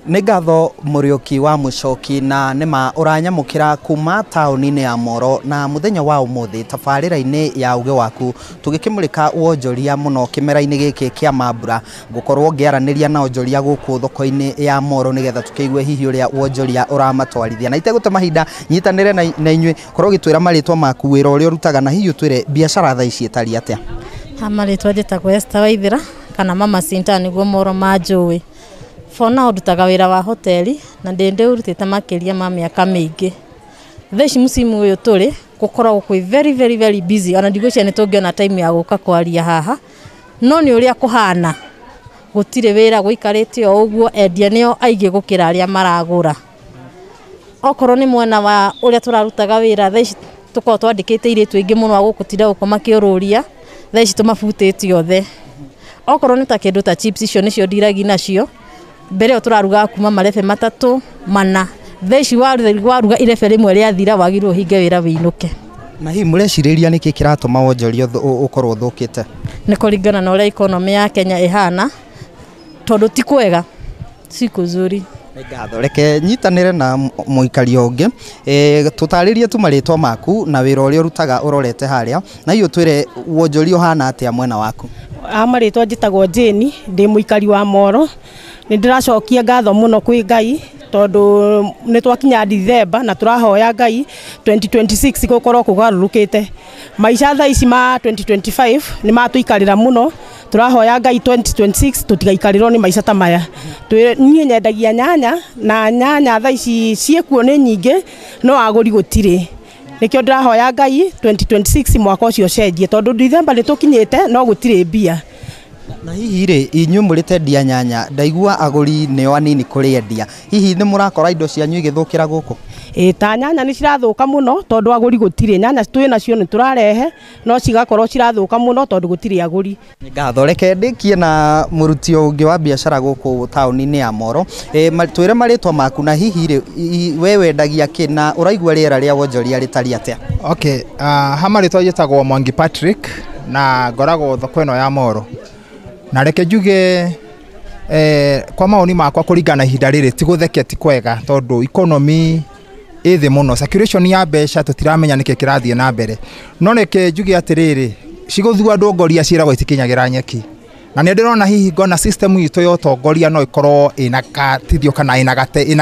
Nĩ ngatho Mũriũki wa Mũchoki na nĩma ũranyamũkĩra kuma taũni-inĩ ya Moro na mũthenya wa ũmũthĩ tabarĩra-inĩ ya Uge Waku tũgĩkĩmũrĩka wonjoria mũno kĩmera-inĩ gĩkĩ kĩa mambura ngũkorwo ngĩaranĩria na onjoria gũkũ thoko-inĩ ya Moro nĩgetha tũkĩigue hihi ũrĩa wonjoria ũramatwarithia na itegũte mahinda nyitanĩre na inyuĩ korwo gĩtwĩra marĩtwa maku wĩra ũrĩa ũrutaga na hihi ũtwĩre biacara thaa ici ĩtariĩ atĩa. Marĩtwa njĩtagwo Esther Waithĩra kana Mama Sinta nĩguo Moro manjũĩ. For now ndutaga wĩra wa hoteli na ndĩndĩurutĩte makĩria ma mĩaka mĩingĩ. Thaa ici musimu ũyũ tũrĩ gũkoragwo kwĩ very busy ona ndigwĩciria nĩ tũngĩona time ya gũka kwaria haha. No nĩ ũrĩa kũhana gũtirĩ wĩra gũikarĩte o ũguo endia nĩo aingĩ gũkĩra arĩa maragũra. Okorwo nĩ mwena wa ũrĩa tũrarutaga wĩra thaa ici tũkorwo twandĩkĩte airĩtu aingĩ mũno agũkũtinda gũkũ makĩũrũria thaa ici tũmabutĩte othe. Okorwo nĩ ta kĩndũ ta chips icio nĩcio ndiragi nacio mbere ĩyo tũraruga kuma marebe 3 4 thaa ici waruga irebe rĩmwe rĩathira wagirwo hinge wĩra wĩinũke. Na hihi mũrecirĩria nĩkĩ kĩratũma wonjoria ũkorwo ũthũkĩte? Nĩ kũringana na ũrĩa economy ya Kenya ĩhana tondũ ti kwega siku nzuri. Ngatho reke nyitanĩre na mũikari ũngĩ tũtarĩrie tu marĩtwa maku na wĩra ũrĩa ũrutaga ũrorete harĩa na hihi ũtwĩre wonjoria ũhana atĩa mwena waku. Marĩtwa njĩtagwo Jane ndĩ mũikari wa Moro. Nĩ ndĩracokia ngatho mũno kwĩ Ngai tondũ nĩ twakinya December na tũrahoya Ngai 2026 gũkorwo kũgarũrũkĩte. Maica thaa ici ma 2025 nĩ matũikarĩra mũno. Tũrahoya Ngai 2026 tũtigaikarĩrwo nĩ maica ta maya. Niĩ nyendagia nyanya na nyanya thaa ici ciĩkuo nĩ nyingĩ no agũri gũtirĩ. Nĩkĩo ndĩrahoya Ngai 2026 mwaka ũcio ũcenjie tondũ December nĩ tũkinyĩte no gũtirĩ mbia. Na hihi rĩ inyuĩ mũrĩtendia nyanya ndaigua agũri nĩo anini kũrĩ endia. Hihi nĩ mũrakora indo cianyu igĩthũkĩra gũkũ? Ta nyanya nĩ cirathũka mũno tondũ agũri gũtirĩ. Nyanya twĩ nacio nĩ tũrarehe no cigakorwo cirathũka mũno tondũ gũtirĩ agũri. Ngatho reke ndĩkie na mũruti ũngĩ wa biacara gũkũ taũni-inĩ ya Moro. Twĩre marĩtwa maku na hihi rĩ we wendagia kĩ na ũraigua rĩera rĩa wonjoria rĩtariĩ atĩa? Okay, marĩtwa njĩtagwo Mwangi Patrick na ngoragwo thoko ĩno ya Moro. Na reke njuge kwa maoni makwa kũringana ihinda rĩrĩ ti gũtheke ti kwega tondũ economy ĩthĩ mũno, circulation ya mbeca tũtiramenya nĩkĩ kĩrathiĩ na mbere. No reke njuge atĩrĩrĩ cigũthua andũ ngoria ciĩragwo itikinyagĩra nyeki. Na nĩ ndĩrona hihi ngona system itũ ya ũtongoria no ĩkorwo ĩna katithio kana ĩna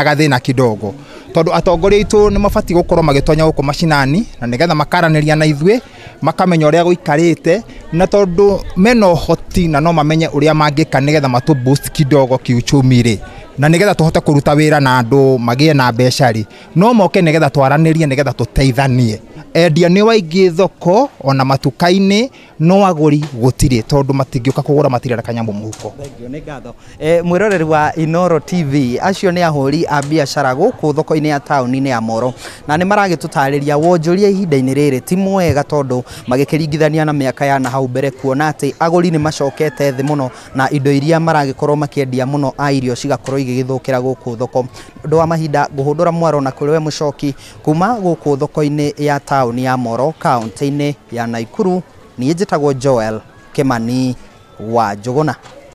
gathĩna kidogo. Tondũ atongoria itũ nĩ mabatiĩ gũkorwo magĩtonya gũkũ macinani na nĩgetha makaranĩria na ithuĩ makamenya ũrĩa gũikarĩte na tondũ mena ũhoti na no mamenye ũrĩa mangĩka nĩgetha matũ boost kidogo kiuchumi rĩ na nĩgetha tũhote kũruta wĩra na andũ magĩe na mbeca rĩ no moke nĩgetha twaranĩrie nĩgetha tũteithanie. Endia nĩ waingĩ thoko ona matuka-inĩ no agũri gũtirĩ tondũ matingĩũka kũgũra matirĩ kanyamũ mũhuko. Nĩ ngatho. Mwĩroreri wa Inooro TV acio nĩ ahũri a biacara gũkũ thoko-inĩ ya taũni-inĩ ya Moro na nĩ maragĩtũtarĩria wonjoria ihinda-inĩ rĩrĩ ti mwega tondũ magĩkĩringithania na mĩaka ya na hau mbere kuona atĩ agũri nĩ macokete thĩ mũno na indo iria maragĩkorwo makĩendia mũno a irio cigakorwo igĩgĩthũkĩra gũkũ thoko. Ũndũ wa mahinda ngũhũndũra mwaro na kũrĩ we Mũchoki kuma gũkũ thoko-inĩ ya taũni ya Moro kaunti-inĩ ya Naikuru. Niĩ njĩtagwo Joel Kimani wa Njũgũna.